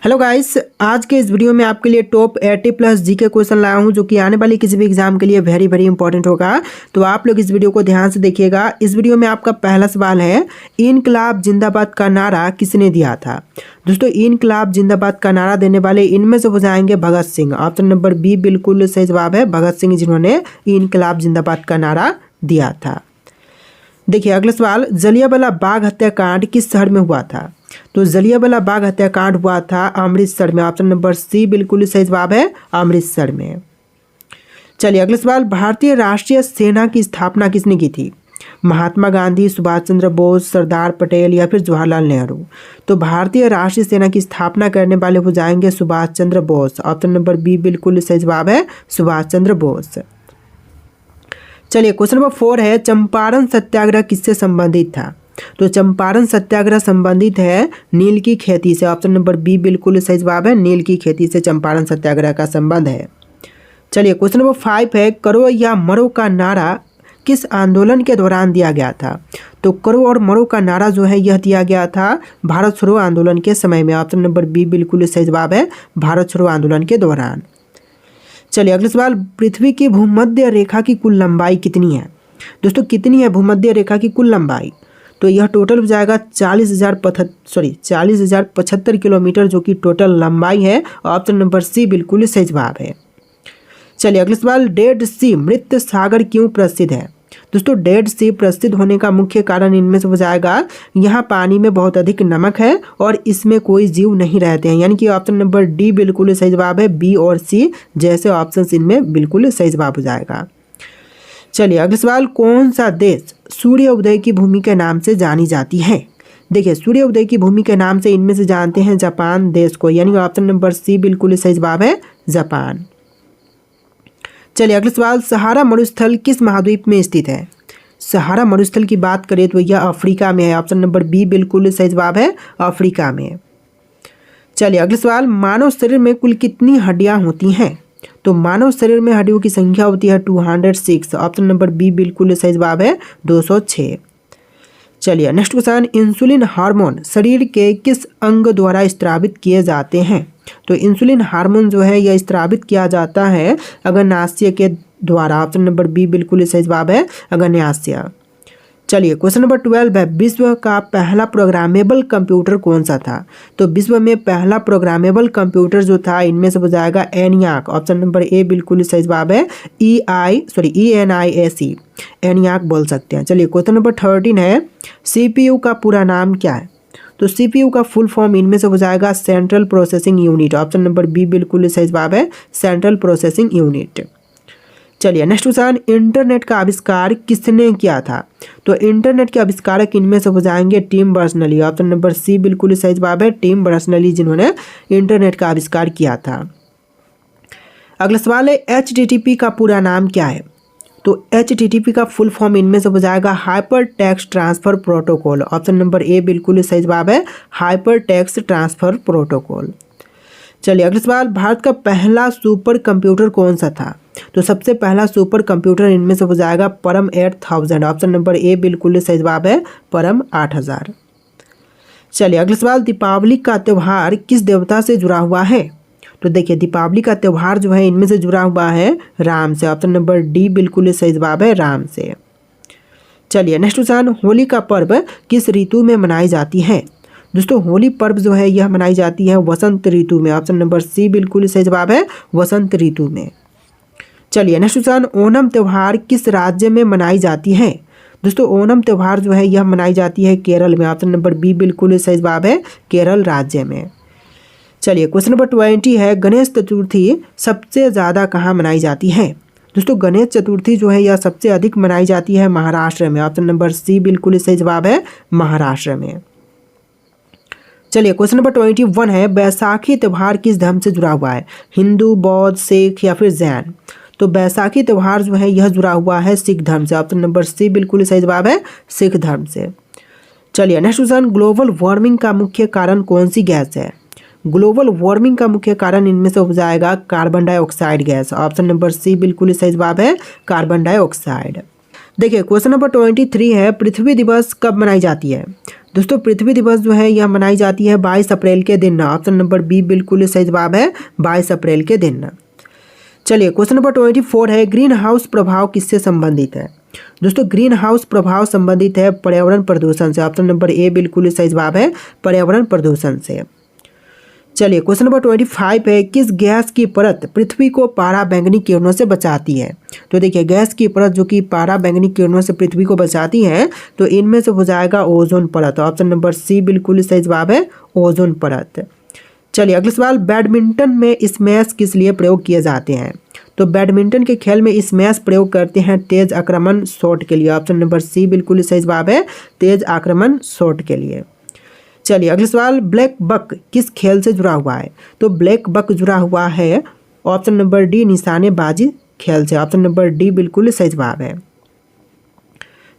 Hello guys, आज के इस वीडियो में आपके लिए टॉप 80 प्लस जीके क्वेश्चन लाया हूं जो कि आने वाली किसी भी एग्जाम के लिए वेरी वेरी इंपॉर्टेंट होगा। तो आप लोग इस वीडियो को ध्यान से देखिएगा। इस वीडियो में आपका पहला सवाल है, इनकलाब जिंदाबाद का नारा किसने दिया था। दोस्तों, इनकलाब जिंदाबाद का नारा देने वाले इनमें से हो जाएंगे Bhagat Singh. Option number B बिल्कुल सही जवाब है, भगत सिंह जिन्होंने इनकलाब जिंदाबाद का नारा दिया था। देखिए अगला सवाल, जलियांवाला बाग हत्याकांड किस शहर में हुआ था। तो जलियांवाला बाग हत्याकांड हुआ था अमृतसर में। ऑप्शन नंबर सी बिल्कुल सही जवाब है, अमृतसर में। चलिए अगला सवाल, भारतीय राष्ट्रीय सेना की स्थापना किसने की थी। महात्मा गांधी, सुभाष चंद्र बोस, सरदार पटेल या फिर जवाहरलाल नेहरू। तो भारतीय राष्ट्रीय सेना की स्थापना करने वाले हो जाएंगे Subhash Chandra Bose. Option number B बिल्कुल सही जवाब है, सुभाष चंद्र बोस। चलिए क्वेश्चन नंबर 4 है, चंपारण सत्याग्रह किससे संबंधित था। तो चंपारण सत्याग्रह संबंधित है नील की खेती से। ऑप्शन नंबर बी बिल्कुल सही जवाब है, नील की खेती से चंपारण सत्याग्रह का संबंध है। चलिए क्वेश्चन नंबर 5 है, करो या मरो का नारा किस आंदोलन के दौरान दिया गया था। तो करो और मरो का नारा जो है यह दिया गया था भारत छोड़ो आंदोलन के समय में। ऑप्शन नंबर बी बिल्कुल सही जवाब है, भारत छोड़ो आंदोलन के दौरान। चलिए अगला सवाल, पृथ्वी की भूमध्य रेखा की कुल लंबाई कितनी है। दोस्तों कितनी है भूमध्य रेखा की कुल लंबाई। तो यह टोटल हो जाएगा 40,075 किलोमीटर जो कि टोटल लंबाई है। ऑप्शन नंबर सी बिल्कुल सही जवाब है। चलिए अगला सवाल, डेड सी मृत सागर क्यों प्रसिद्ध है। दोस्तों डेड सी प्रसिद्ध होने का मुख्य कारण इनमें से हो जाएगा, यहाँ पानी में बहुत अधिक नमक है और इसमें कोई जीव नहीं रहते हैं। यानी कि ऑप्शन नंबर डी बिल्कुल सही जवाब है, बी और सी जैसे ऑप्शन इनमें बिल्कुल सही जवाब हो जाएगा। चलिए अगला सवाल, कौन सा देश सूर्य उदय की भूमि के नाम से जानी जाती है। देखिए सूर्य उदय की भूमि के नाम से इनमें से जानते हैं जापान देश को। यानी ऑप्शन नंबर सी बिल्कुल सही जवाब है, जापान। चलिए अगला सवाल, सहारा मरुस्थल किस महाद्वीप में स्थित है। सहारा मरुस्थल की बात करें तो यह अफ्रीका में है। ऑप्शन नंबर बी बिल्कुल सही जवाब है, अफ्रीका में। चलिए अगला सवाल, मानव शरीर में कुल कितनी हड्डियां होती हैं। तो मानव शरीर में हड्डियों की संख्या होती है 206। ऑप्शन नंबर बी बिल्कुल सही जवाब है, 206। चलिए नेक्स्ट क्वेश्चन, इंसुलिन हार्मोन शरीर के किस अंग द्वारा स्त्रावित किए जाते हैं। तो इंसुलिन हार्मोन जो है यह स्त्रावित किया जाता है अग्नाशय के द्वारा। ऑप्शन नंबर बी बिल्कुल सही जवाब है, अग्नाशय। चलिए क्वेश्चन नंबर 12 है, विश्व का पहला प्रोग्रामेबल कंप्यूटर कौन सा था। तो विश्व में पहला प्रोग्रामेबल कंप्यूटर जो था इनमें से हो जाएगा एनियाक। ऑप्शन नंबर ए बिल्कुल सही जवाब है, ENIAC, एनियाक बोल सकते हैं। चलिए क्वेश्चन नंबर 13 है, CPU का पूरा नाम क्या है। तो CPU का फुल फॉर्म इनमें से हो जाएगा central processing unit. Option number B बिल्कुल सही जवाब है, सेंट्रल प्रोसेसिंग यूनिट। चलिए नेक्स्ट क्वेश्चन, इंटरनेट का आविष्कार किसने किया था। तो इंटरनेट के आविष्कारक इनमें से हो जाएंगे Tim Berners Lee. Option number C बिल्कुल सही जवाब है, टिम बर्नर्स-ली जिन्होंने इंटरनेट का आविष्कार किया था। अगला सवाल है, HTTP का पूरा नाम क्या है। तो HTTP का फुल फॉर्म इनमें से हो जाएगा hyper text transfer protocol. Option number A बिल्कुल सही जवाब है, हाइपर टेक्स्ट ट्रांसफर प्रोटोकॉल। चलिए अगला सवाल, भारत का पहला सुपर कंप्यूटर कौन सा था। तो सबसे पहला सुपर कंप्यूटर इनमें से हो जाएगा परम 8000। ऑप्शन नंबर ए बिल्कुल सही जवाब है, परम 8000। चलिए अगला सवाल, दीपावली का त्यौहार किस देवता से जुड़ा हुआ है। तो देखिए दीपावली का त्यौहार जो है इनमें से जुड़ा हुआ है राम से। ऑप्शन नंबर डी बिल्कुल सही जवाब है, राम से। चलिए नेक्स्ट क्वेश्चन, होली का पर्व किस ऋतु में मनाई जाती है। दोस्तों होली पर्व जो है यह मनाई जाती है वसंत ऋतु में। ऑप्शन नंबर सी बिल्कुल सही जवाब है, वसंत ऋतु में। चलिए नेक्स्ट क्वेश्चन, ओणम त्यौहार किस राज्य में मनाई जाती है। दोस्तों ओणम त्यौहार जो है यह मनाई जाती है केरल में। ऑप्शन नंबर बी बिल्कुल सही जवाब है, केरल राज्य में। चलिए क्वेश्चन नंबर 20 है, गणेश चतुर्थी सबसे ज़्यादा कहाँ मनाई जाती है। दोस्तों गणेश चतुर्थी जो है यह सबसे अधिक मनाई जाती है महाराष्ट्र में। ऑप्शन नंबर सी बिल्कुल सही जवाब है, महाराष्ट्र में। चलिए क्वेश्चन नंबर 21 है, बैसाखी त्यौहार किस धर्म से जुड़ा हुआ है। हिंदू, बौद्ध, सिख या फिर जैन। तो बैसाखी त्यौहार जो है यह जुड़ा हुआ है सिख धर्म से। ऑप्शन नंबर सी बिल्कुल सही जवाब है, सिख धर्म से। चलिए नेक्स्ट क्वेश्चन, ग्लोबल वार्मिंग का मुख्य कारण कौन सी गैस है। ग्लोबल वार्मिंग का मुख्य कारण इनमें से हो जाएगा carbon dioxide gas. Option number C बिल्कुल सही जवाब है, कार्बन डाइऑक्साइड। देखिए क्वेश्चन नंबर 23 है, पृथ्वी दिवस कब मनाई जाती है। दोस्तों पृथ्वी दिवस जो है यह मनाई जाती है 22 अप्रैल के दिन। ऑप्शन नंबर बी बिल्कुल सही जवाब है, 22 अप्रैल के दिन। चलिए क्वेश्चन नंबर 24 है, ग्रीन हाउस प्रभाव किससे संबंधित है। दोस्तों ग्रीन हाउस प्रभाव संबंधित है पर्यावरण प्रदूषण से। ऑप्शन नंबर ए बिल्कुल सही जवाब है, पर्यावरण प्रदूषण से। चलिए क्वेश्चन नंबर 25 है, किस गैस की परत पृथ्वी को पारा बैंगनी किरणों से बचाती है। तो देखिए गैस की परत जो कि पारा बैंगनी किरणों से पृथ्वी को बचाती है, तो इनमें से हो जाएगा ओजोन परत। ऑप्शन नंबर सी बिल्कुल सही जवाब है, ओजोन परत। चलिए अगला सवाल, बैडमिंटन में स्मैश किस लिए प्रयोग किए जाते हैं। तो बैडमिंटन के खेल में स्मैश प्रयोग करते हैं तेज आक्रमण शॉट के लिए। ऑप्शन नंबर सी बिल्कुल सही जवाब है, तेज आक्रमण शॉट के लिए। चलिए अगला सवाल, ब्लैक बक किस खेल से जुड़ा हुआ है। तो ब्लैक बक जुड़ा हुआ है ऑप्शन नंबर डी निशानेबाजी खेल से। ऑप्शन नंबर डी बिल्कुल सही जवाब है।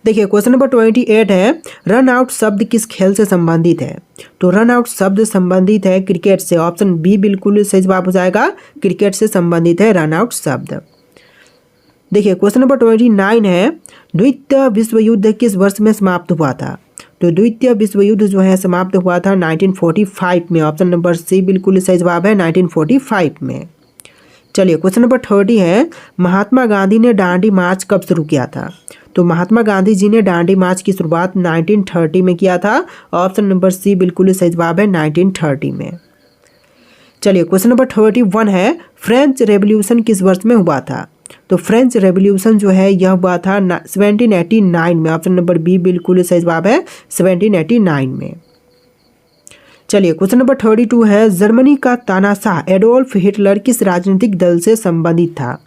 देखिए क्वेश्चन नंबर 28 है, रन आउट शब्द किस खेल से संबंधित है। तो रन आउट शब्द संबंधित है क्रिकेट से। ऑप्शन बी बिल्कुल सही जवाब हो जाएगा, क्रिकेट से संबंधित है रन आउट शब्द। देखिए क्वेश्चन नंबर 29 है, द्वितीय विश्व युद्ध किस वर्ष में समाप्त हुआ था। तो द्वितीय विश्व युद्ध जो है समाप्त हुआ था 1945 में। ऑप्शन नंबर सी बिल्कुल सही जवाब है, 1945 में। चलिए क्वेश्चन नंबर 30 है, महात्मा गांधी ने दांडी मार्च कब शुरू किया था। तो महात्मा गांधी जी ने दांडी मार्च की शुरुआत 1930 में किया था। ऑप्शन नंबर सी बिल्कुल सही जवाब है, 1930 में। चलिए क्वेश्चन नंबर 31 है, फ्रेंच रेवोल्यूशन किस वर्ष में हुआ था। तो फ्रेंच रेवोल्यूशन जो है यह हुआ था 1789 में। ऑप्शन नंबर बी बिल्कुल सही जवाब है, 1789 में। चलिए क्वेश्चन नंबर 32 है, जर्मनी का तानाशाह एडोल्फ हिटलर किस राजनीतिक दल से संबंधित था।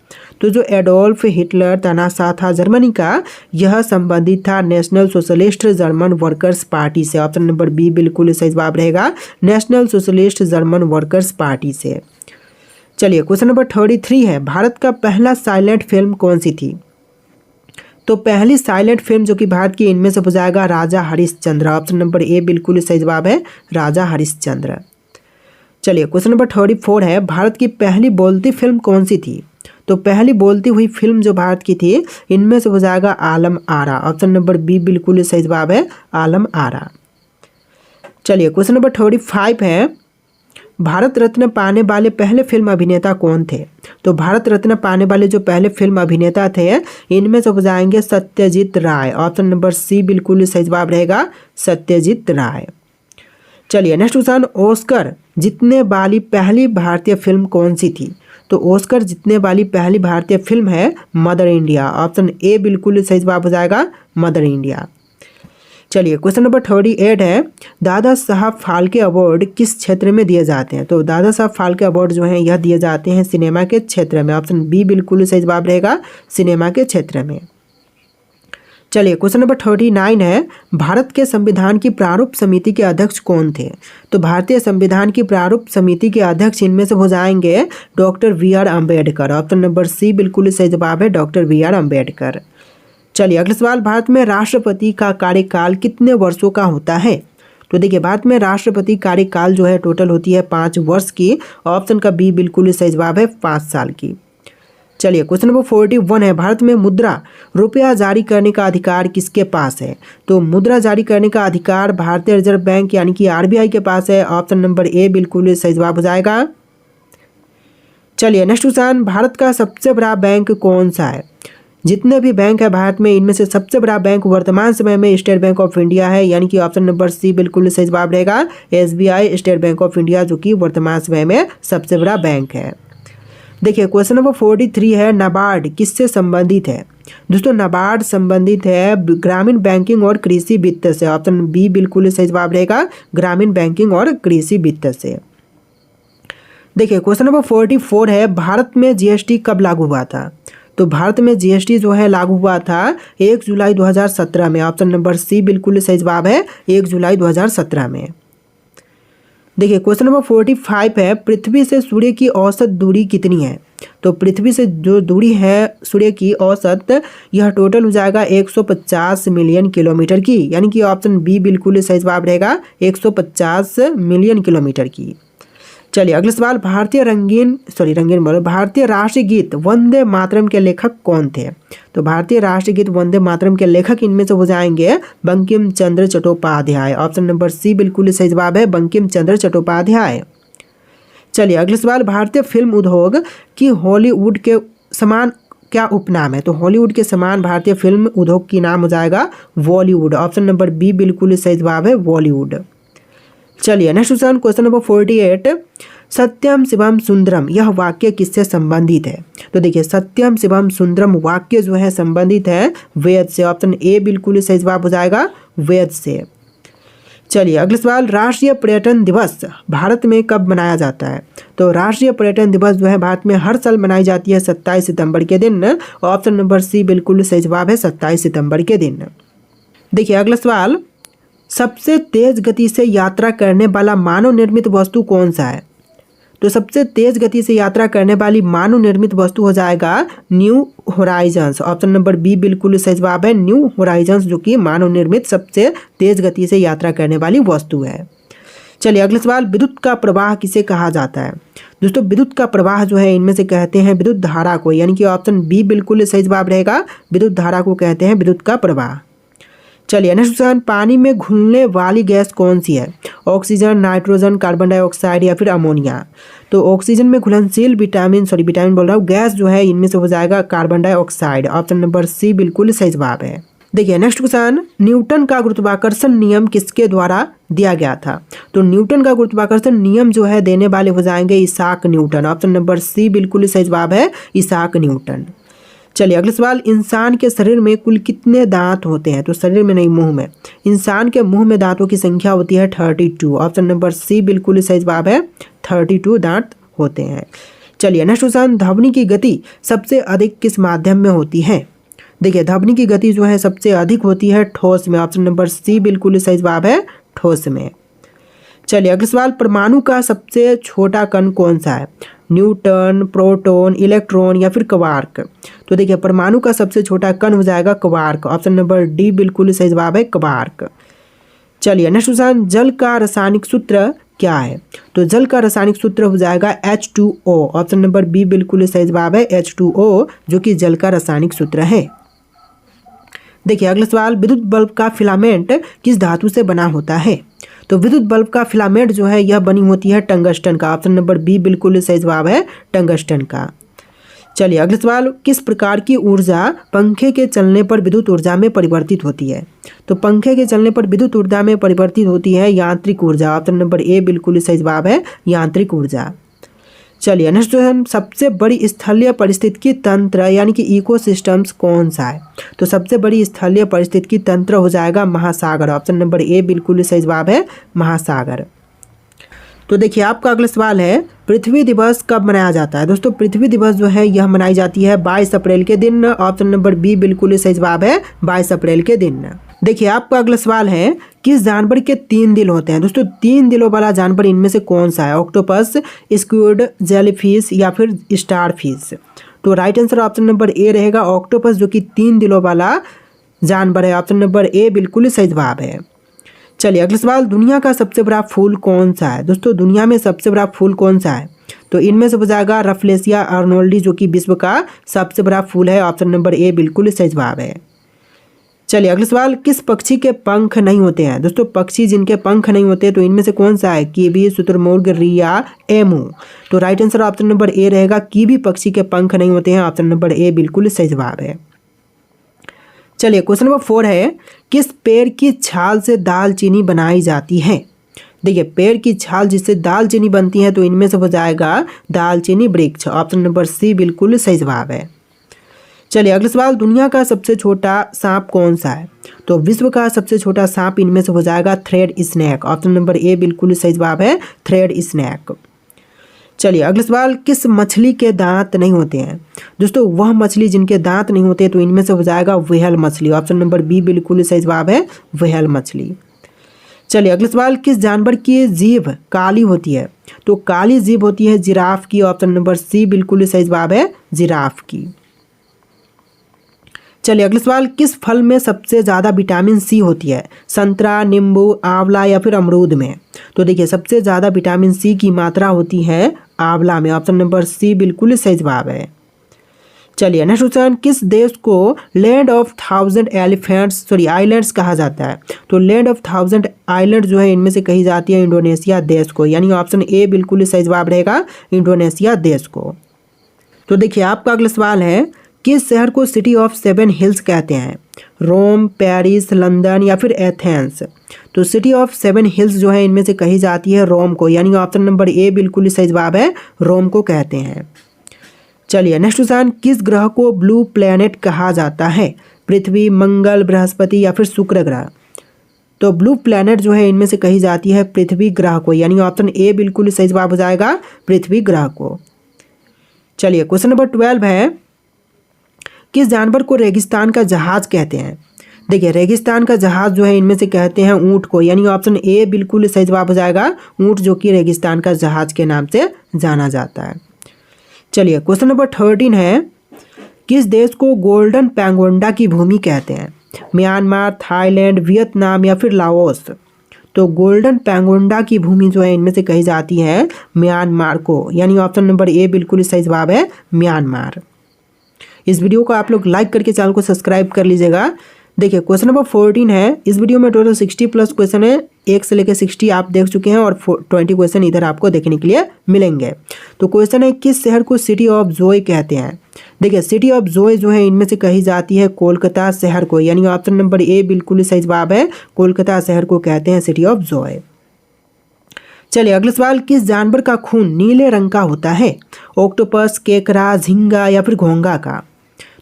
तो जो एडोल्फ हिटलर तानाशाह था जर्मनी का, यह संबंधित था national socialist German workers party से। ऑप्शन नंबर बी बिल्कुल सही जवाब रहेगा, national socialist German workers party से। चलिए क्वेश्चन नंबर 33 है, भारत का पहला साइलेंट फिल्म कौन सी थी। तो पहली साइलेंट फिल्म जो कि भारत की, इनमें से हो जाएगा राजा हरिश्चंद्र। ऑप्शन नंबर ए बिल्कुल सही जवाब है, राजा हरिश्चंद्र। चलिए क्वेश्चन नंबर 34 है, भारत की पहली बोलती फिल्म कौन सी थी। तो पहली बोलती हुई फिल्म जो भारत की थी, इनमें से हो जाएगा Alam Ara. Option number B बिल्कुल सही जवाब है, आलम आरा। चलिए क्वेश्चन नंबर 35 है, भारत रत्न पाने वाले पहले फिल्म अभिनेता कौन थे। तो भारत रत्न पाने वाले जो पहले फिल्म अभिनेता थे, इनमें से हो जाएंगे सत्यजीत राय। ऑप्शन नंबर सी बिल्कुल सही जवाब रहेगा, सत्यजीत राय। चलिए नेक्स्ट क्वेश्चन, ऑस्कर जीतने वाली पहली भारतीय फिल्म कौन सी थी। तो ऑस्कर जीतने वाली पहली भारतीय फिल्म है मदर इंडिया। ऑप्शन ए बिल्कुल सही जवाब हो जाएगा, मदर इंडिया। चलिए क्वेश्चन नंबर 38 है, दादा साहब फाल्के अवार्ड किस क्षेत्र में दिए जाते हैं। तो दादा साहब फाल्के अवार्ड जो हैं यह दिए जाते हैं सिनेमा के क्षेत्र में। ऑप्शन बी बिल्कुल सही जवाब रहेगा, सिनेमा के क्षेत्र में। चलिए क्वेश्चन नंबर 39 है, भारत के संविधान की प्रारूप समिति के अध्यक्ष कौन थे। तो भारतीय संविधान की प्रारूप समिति के अध्यक्ष इनमें से हो जाएंगे doctor B R Ambedkar. Option number C बिल्कुल सही जवाब है, डॉक्टर वी आर अम्बेडकर। चलिए अगला सवाल, भारत में राष्ट्रपति का कार्यकाल कितने वर्षों का होता है। तो देखिए भारत में राष्ट्रपति कार्यकाल जो है टोटल होती है 5 वर्ष की। ऑप्शन का बी बिल्कुल सही जवाब है, 5 साल की। चलिए क्वेश्चन नंबर 41 है, भारत में मुद्रा रुपया जारी करने का अधिकार किसके पास है। तो मुद्रा जारी करने का अधिकार भारतीय रिजर्व बैंक यानी कि आरबीआई के पास है। ऑप्शन नंबर ए बिल्कुल सही जवाब हो जाएगा। चलिए नेक्स्ट क्वेश्चन, भारत का सबसे बड़ा बैंक कौन सा है। जितने भी बैंक है भारत में, इनमें से सबसे बड़ा बैंक वर्तमान समय में स्टेट बैंक ऑफ इंडिया है, यानी कि ऑप्शन नंबर सी बिल्कुल सही जवाब रहेगा, SBI state bank of India, जो कि वर्तमान समय में सबसे बड़ा बैंक है। देखिए क्वेश्चन नंबर 43 है, नाबार्ड किससे संबंधित है। दोस्तों नाबार्ड संबंधित है ग्रामीण बैंकिंग और कृषि वित्त से। ऑप्शन बी बिल्कुल सही जवाब रहेगा, ग्रामीण बैंकिंग और कृषि वित्त से। देखिए क्वेश्चन नंबर 44 है, भारत में जीएसटी कब लागू हुआ था। तो भारत में जीएसटी जो है लागू हुआ था 1 जुलाई 2017 में। ऑप्शन नंबर सी बिल्कुल सही जवाब है, 1 जुलाई 2017 में। देखिए क्वेश्चन नंबर 45 है, पृथ्वी से सूर्य की औसत दूरी कितनी है। तो पृथ्वी से जो दूरी है सूर्य की औसत, यह टोटल हो जाएगा 150 मिलियन किलोमीटर की, यानी कि ऑप्शन बी बिल्कुल सही जवाब रहेगा, 150 मिलियन किलोमीटर की। चलिए अगला सवाल, भारतीय राष्ट्रीय गीत वंदे मातरम के लेखक कौन थे? तो भारतीय राष्ट्रीय गीत वंदे मातरम के लेखक इनमें से हो जाएंगे Bankim Chandra Chattopadhyay. Option number C बिल्कुल सही जवाब है, बंकिम चंद्र चट्टोपाध्याय। चलिए अगला सवाल, भारतीय फिल्म उद्योग की हॉलीवुड के समान क्या उपनाम है? तो हॉलीवुड के समान भारतीय फिल्म उद्योग की नाम हो जाएगा बॉलीवुड। ऑप्शन नंबर बी बिल्कुल सही जवाब है, बॉलीवुड। चलिए नेक्स्ट क्वेश्चन नंबर 48, सत्यम शिवम सुंदरम यह वाक्य किससे संबंधित है? तो देखिए सत्यम शिवम सुंदरम वाक्य जो है संबंधित है वेद से। ऑप्शन ए बिल्कुल सही जवाब हो जाएगा, वेद से। चलिए अगला सवाल, राष्ट्रीय पर्यटन दिवस भारत में कब मनाया जाता है? तो राष्ट्रीय पर्यटन दिवस जो है भारत में हर साल मनाई जाती है 27 सितंबर के दिन। ऑप्शन नंबर सी बिल्कुल सही जवाब है, 27 सितंबर के दिन। देखिए अगला सवाल, सबसे तेज गति से यात्रा करने वाला मानव निर्मित वस्तु कौन सा है? तो सबसे तेज गति से यात्रा करने वाली मानव निर्मित वस्तु हो जाएगा New Horizons. Option number B बिल्कुल सही जवाब है, न्यू होराइजन्स, जो कि मानव निर्मित सबसे तेज गति से यात्रा करने वाली वस्तु है। चलिए अगला सवाल, विद्युत का प्रवाह किसे कहा जाता है? दोस्तों विद्युत का प्रवाह जो है इनमें से कहते हैं विद्युत धारा को, यानी कि ऑप्शन बी बिल्कुल सही जवाब रहेगा, विद्युत धारा को कहते हैं विद्युत का प्रवाह। चलिए नेक्स्ट क्वेश्चन, पानी में घुलने वाली गैस कौन सी है? ऑक्सीजन, नाइट्रोजन, कार्बन डाइऑक्साइड या फिर अमोनिया? तो ऑक्सीजन में घुलनशील विटामिन बोल रहा हूँ, गैस जो है इनमें से हो जाएगा carbon dioxide. Option number C बिल्कुल सही जवाब है। देखिए नेक्स्ट क्वेश्चन, न्यूटन का गुरुत्वाकर्षण नियम किसके द्वारा दिया गया था? तो न्यूटन का गुरुत्वाकर्षण नियम जो है देने वाले हो जाएंगे Isaac Newton. Option number C बिल्कुल सही जवाब है, इसाक न्यूटन। चलिए अगला सवाल, इंसान के शरीर में कुल कितने दांत होते हैं? तो शरीर में नहीं, मुंह में। इंसान के मुंह में दांतों की संख्या होती है 32। ऑप्शन नंबर सी बिल्कुल सही जवाब है, 32 दांत होते हैं। चलिए नेक्स्ट क्वेश्चन, ध्वनि की गति सबसे अधिक किस माध्यम में होती है? देखिए ध्वनि की गति जो है सबसे अधिक होती है ठोस में। ऑप्शन नंबर सी बिल्कुल सही जवाब है, ठोस में। चलिए अगला सवाल, परमाणु का सबसे छोटा कण कौन सा है? न्यूट्रॉन, प्रोटॉन, इलेक्ट्रॉन या फिर क्वार्क? तो देखिए परमाणु का सबसे छोटा कण हो जाएगा क्वार्क। ऑप्शन नंबर डी बिल्कुल सही जवाब है, क्वार्क। चलिए नेक्स्ट क्वेश्चन, जल का रासायनिक सूत्र क्या है? तो जल का रासायनिक सूत्र हो जाएगा H2O। ऑप्शन नंबर बी बिल्कुल सही जवाब है, H2O, जो कि जल का रासायनिक सूत्र है। देखिए अगला सवाल, विद्युत बल्ब का फिलामेंट किस धातु से बना होता है? तो विद्युत बल्ब का फिलामेंट जो है यह बनी होती है टंगस्टन का। ऑप्शन नंबर बी बिल्कुल सही जवाब है, टंगस्टन का। चलिए अगला सवाल, किस प्रकार की ऊर्जा पंखे के चलने पर विद्युत ऊर्जा में परिवर्तित होती है? तो पंखे के चलने पर विद्युत ऊर्जा में परिवर्तित होती है यांत्रिक ऊर्जा। ऑप्शन नंबर ए बिल्कुल सही जवाब है, यांत्रिक ऊर्जा। चलिए नेक्स्ट क्वेश्चन, सबसे बड़ी स्थलीय पारिस्थितिकी तंत्र यानी कि इकोसिस्टम्स कौन सा है? तो सबसे बड़ी स्थलीय पारिस्थितिकी तंत्र हो जाएगा महासागर। ऑप्शन नंबर ए बिल्कुल सही जवाब है, महासागर। तो देखिए आपका अगला सवाल है, पृथ्वी दिवस कब मनाया जाता है? दोस्तों पृथ्वी दिवस जो है यह मनाई जाती है 22 अप्रैल के दिन। ऑप्शन नंबर बी बिल्कुल सही जवाब है, 22 अप्रैल के दिन। देखिए आपका अगला सवाल है, किस जानवर के 3 दिल होते हैं? दोस्तों 3 दिलों वाला जानवर इनमें से कौन सा है? ऑक्टोपस, स्क्विड, जेलीफिश या फिर स्टार फिश? तो right answer option number A रहेगा, ऑक्टोपस, जो कि 3 दिलों वाला जानवर है। ऑप्शन नंबर ए बिल्कुल सही जवाब है। चलिए अगला सवाल, दुनिया का सबसे बड़ा फूल कौन सा है? दोस्तों दुनिया में सबसे बड़ा फूल कौन सा है? तो इनमें से हो जाएगा रफलेसिया आर्नोल्डी, जो कि विश्व का सबसे बड़ा फूल है। ऑप्शन नंबर ए बिल्कुल सही जवाब है। चलिए अगला सवाल, किस पक्षी के पंख नहीं होते हैं? दोस्तों पक्षी जिनके पंख नहीं होते तो इनमें से कौन सा है? कीवी, शुतुरमुर्ग, रिया, एमू? तो right answer option number A रहेगा, कीवी पक्षी के पंख नहीं होते हैं। ऑप्शन नंबर ए बिल्कुल सही जवाब है। चलिए क्वेश्चन नंबर 4 है, किस पेड़ की छाल से दालचीनी बनाई जाती है? देखिए पेड़ की छाल जिससे दालचीनी बनती है तो इनमें से हो जाएगा दालचीनी वृक्ष। ऑप्शन नंबर सी बिल्कुल सही जवाब है। चलिए अगला सवाल, दुनिया का सबसे छोटा सांप कौन सा है? तो विश्व का सबसे छोटा सांप इनमें से हो जाएगा thread snake. Option number A बिल्कुल सही जवाब है, थ्रेड स्नेक। चलिए अगला सवाल, किस मछली के दांत नहीं होते हैं? दोस्तों वह मछली जिनके दांत नहीं होते तो इनमें से हो जाएगा व्हेल मछली। ऑप्शन नंबर बी बिल्कुल सही जवाब है, व्हेल मछली। चलिए अगला सवाल, किस जानवर की जीभ काली होती है? तो काली जीभ होती है जिराफ की। ऑप्शन नंबर सी बिल्कुल सही जवाब है, जिराफ की। चलिए अगला सवाल, किस फल में सबसे ज़्यादा विटामिन सी होती है? संतरा, नींबू, आंवला या फिर अमरूद में? तो देखिए सबसे ज़्यादा विटामिन सी की मात्रा होती है आंवला में। ऑप्शन नंबर सी बिल्कुल सही जवाब है। चलिए नेक्स्ट क्वेश्चन, किस देश को लैंड ऑफ थाउजेंड आइलैंड्स कहा जाता है? तो लैंड ऑफ थाउजेंड आइलैंड जो है इनमें से कही जाती है इंडोनेशिया देश को, यानी ऑप्शन ए बिल्कुल सही जवाब रहेगा, इंडोनेशिया देश को। तो देखिए आपका अगला सवाल है, किस शहर को सिटी ऑफ 7 हिल्स कहते हैं? रोम, पेरिस, लंदन या फिर एथेंस? तो सिटी ऑफ 7 हिल्स जो है इनमें से कही जाती है रोम को, यानी ऑप्शन नंबर ए बिल्कुल सही जवाब है, रोम को कहते हैं। चलिए नेक्स्ट क्वेश्चन, किस ग्रह को ब्लू प्लैनेट कहा जाता है? पृथ्वी, मंगल, बृहस्पति या फिर शुक्र ग्रह? तो ब्लू प्लैनेट जो है इनमें से कही जाती है पृथ्वी ग्रह को, यानी ऑप्शन ए बिल्कुल सही जवाब हो जाएगा, पृथ्वी ग्रह को। चलिए क्वेश्चन नंबर 12 है, किस जानवर को रेगिस्तान का जहाज कहते हैं? देखिए रेगिस्तान का जहाज जो है इनमें से कहते हैं ऊंट को, यानी ऑप्शन ए बिल्कुल सही जवाब हो जाएगा, ऊंट जो कि रेगिस्तान का जहाज के नाम से जाना जाता है। चलिए क्वेश्चन नंबर 13 है, किस देश को गोल्डन पैंगोंडा की भूमि कहते हैं? म्यांमार, थाईलैंड, वियतनाम या फिर लाओस? तो गोल्डन पैंगोंडा की भूमि जो है इनमें से कही जाती है म्यांमार को, यानी ऑप्शन नंबर ए बिल्कुल सही जवाब है, म्यांमार। इस वीडियो को आप लोग लाइक करके चैनल को सब्सक्राइब कर लीजिएगा। देखिए क्वेश्चन नंबर 14 है, इस वीडियो में टोटल 60 प्लस क्वेश्चन है, 1 से लेकर 60 आप देख चुके हैं और 20 क्वेश्चन इधर आपको देखने के लिए मिलेंगे। तो क्वेश्चन है, किस शहर को सिटी ऑफ जॉय कहते हैं? देखिए सिटी ऑफ जॉय जो है इनमें से कही जाती है कोलकाता शहर को, यानी ऑप्शन नंबर ए बिल्कुल सही जवाब है, कोलकाता शहर को कहते हैं सिटी ऑफ जॉय। चलिए अगला सवाल, किस जानवर का खून नीले रंग का होता है? ऑक्टोपस, केकड़ा, झींगा या फिर घोंगा का?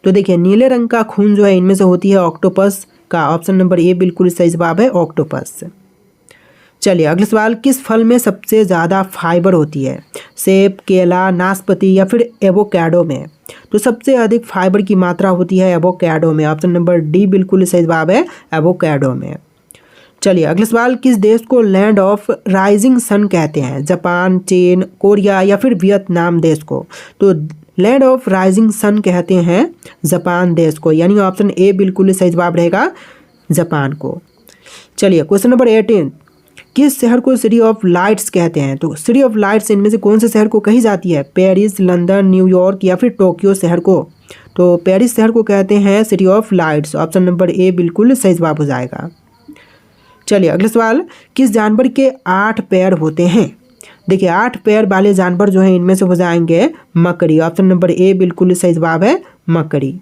तो देखिए नीले रंग का खून जो है इनमें से होती है ऑक्टोपस का, ऑप्शन नंबर ए बिल्कुल सही जवाब है, ऑक्टोपस। चलिए अगला सवाल, किस फल में सबसे ज़्यादा फाइबर होती है? सेब, केला, नाशपाती या फिर एवोकाडो में? तो सबसे अधिक फाइबर की मात्रा होती है एवोकाडो में, ऑप्शन नंबर डी बिल्कुल सही जवाब है, एवोकाडो में। चलिए अगला सवाल, किस देश को लैंड ऑफ राइजिंग सन कहते हैं? जापान, चीन, कोरिया या फिर वियतनाम देश को? तो लैंड ऑफ राइजिंग सन कहते हैं जापान देश को, यानी ऑप्शन ए बिल्कुल सही जवाब रहेगा, जापान को। चलिए क्वेश्चन नंबर 18, किस शहर को सिटी ऑफ लाइट्स कहते हैं? तो सिटी ऑफ लाइट्स इनमें से कौन से शहर को कही जाती है? पेरिस, लंदन, न्यूयॉर्क या फिर टोक्यो शहर को? तो पेरिस शहर को कहते हैं city of lights, option number A बिल्कुल सही जवाब हो जाएगा। चलिए अगला सवाल, किस जानवर के 8 पैर होते हैं? देखिए 8 पैर वाले जानवर जो है इनमें से हो जाएंगे मकड़ी, ऑप्शन नंबर ए बिल्कुल सही जवाब है, मकड़ी।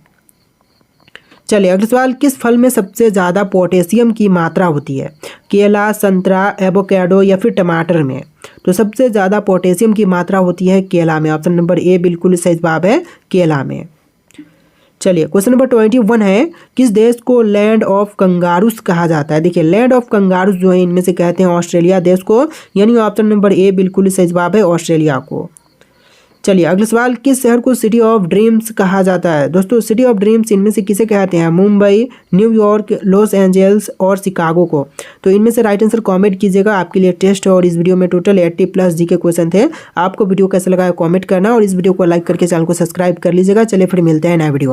चलिए अगला सवाल, किस फल में सबसे ज़्यादा पोटेशियम की मात्रा होती है? केला, संतरा, एवोकाडो या फिर टमाटर में? तो सबसे ज़्यादा पोटेशियम की मात्रा होती है केला में, ऑप्शन नंबर ए बिल्कुल सही जवाब है, केला में। चलिए क्वेश्चन नंबर 21 है, किस देश को लैंड ऑफ कंगारूस कहा जाता है? देखिए लैंड ऑफ कंगारूस जो है इनमें से कहते हैं ऑस्ट्रेलिया देश को, यानी ऑप्शन नंबर ए बिल्कुल सही जवाब है, ऑस्ट्रेलिया को। चलिए अगला सवाल, किस शहर को सिटी ऑफ ड्रीम्स कहा जाता है? दोस्तों सिटी ऑफ ड्रीम्स इनमें से किसे कहते हैं? मुंबई, न्यूयॉर्क, लॉस एंजल्स और शिकागो को? तो इनमें से राइट आंसर कमेंट कीजिएगा, आपके लिए टेस्ट है और इस वीडियो में टोटल 80 प्लस जी के क्वेश्चन थे। आपको वीडियो कैसा लगा कमेंट करना और इस वीडियो को लाइक करके चैनल को सब्सक्राइब कर लीजिएगा। चलिए फिर मिलते हैं नया वीडियो।